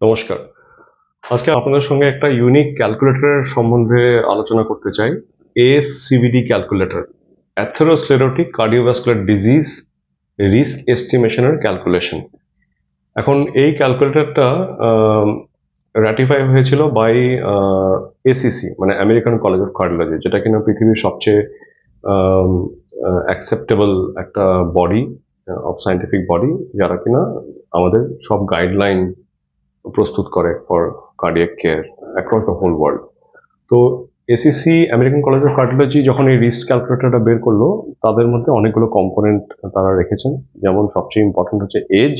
নমস্কার। আজকে আপনাদের সঙ্গে একটা ইউনিক ক্যালকুলেটরের সম্বন্ধে আলোচনা করতে চাই। ASCVD calculator, atherosclerotic cardiovascular disease risk এস্টিমেশনের ক্যালকুলেশন। এখন এই ক্যালকুলেটরটা রাটিফাই হয়েছিল বাই ACC, মানে আমেরিকান কলেজ অফ কার্ডিওলজি, যেটা কিনা পৃথিবীর সবচেয়ে অ্যাকসেপ্টেবল একটা বডি অফ সায়েন্টিফিক বডি, যারা কিনা আমাদের সব গাইডলাইন প্রস্তুত করে for cardiac care across the whole world. তো ACC, American college of cardiology, যখন এই রিস্ক ক্যালকুলেটরটা বের করলো, তাদের মধ্যে অনেকগুলো কম্পোনেন্ট তারা রেখেছেন। যেমন সবচেয়ে ইম্পর্টেন্ট হচ্ছে এজ।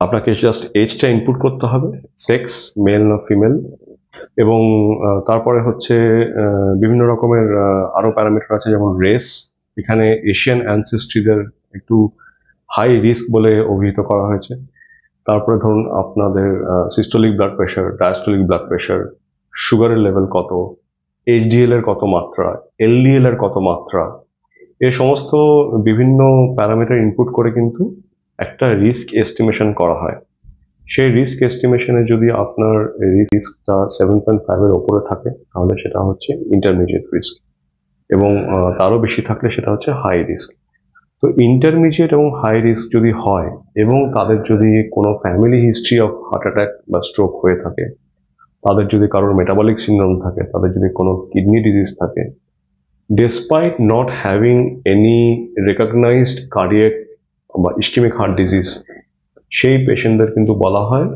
আপনাকে জাস্ট এজটা ইনপুট করতে হবে, সেক্স, মেল না ফিমেল। এবং তারপরে হচ্ছে বিভিন্ন রকমের আরো প্যারামিটার আছে, যেমন রেস। এখানে এশিয়ান অ্যানসেস্ট্রিদের একটু হাই রিস্ক বলে অভিহিত করা হয়েছে। তারপরে ধরুন আপনাদের systolic blood pressure, diastolic blood pressure, সুগারের লেভেল কত, এইচডিএল এর কত মাত্রা, এলডিএল এর কত মাত্রা, এই সমস্ত বিভিন্ন প্যারামিটার ইনপুট করে কিন্তু একটা রিস্ক এস্টিমেশন করা হয়। সেই রিস্ক এস্টিমেশনে যদি আপনার রিস্কটা 7.5 এর ওপরে থাকে, তাহলে সেটা হচ্ছে ইন্টারমিডিয়েট রিস্ক, এবং তারও বেশি থাকলে সেটা হচ্ছে হাই রিস্ক। তো ইন্টারমিডিয়েট এবং হাই রিস্ক যদি হয়, এবং তাদের যদি কোনো family history of heart attack বা স্ট্রোক হয়ে থাকে, তাদের যদি কারোর মেটাবলিক সিনড্রোম থাকে, তাদের যদি কোনো কিডনি ডিজিজ থাকে, despite not having any recognised cardiac বা ইস্কেমিক হার্ট ডিজিজ, সেই পেশেন্টদের কিন্তু বলা হয়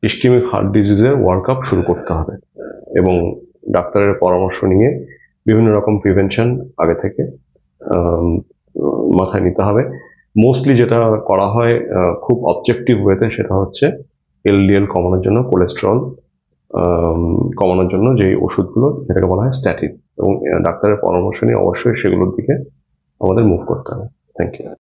ইস্কেমিক হার্ট ডিজিজের ওয়ার্কআপ শুরু করতে হবে, এবং ডাক্তারের পরামর্শ নিয়ে বিভিন্ন রকম প্রিভেনশন আগে থেকে মাথায় নিতে হবে। মোস্টলি যেটা করা হয় খুব অবজেক্টিভ ওয়েতে, সেটা হচ্ছে এলডিএল কমানোর জন্য, কোলেস্টেরল কমানোর জন্য যে ওষুধগুলো, যেটাকে বলা হয় স্ট্যাটিন, এবং ডাক্তারের পরামর্শ নিয়ে অবশ্যই সেগুলোর দিকে আমাদের মুভ করতে হবে। Thank you.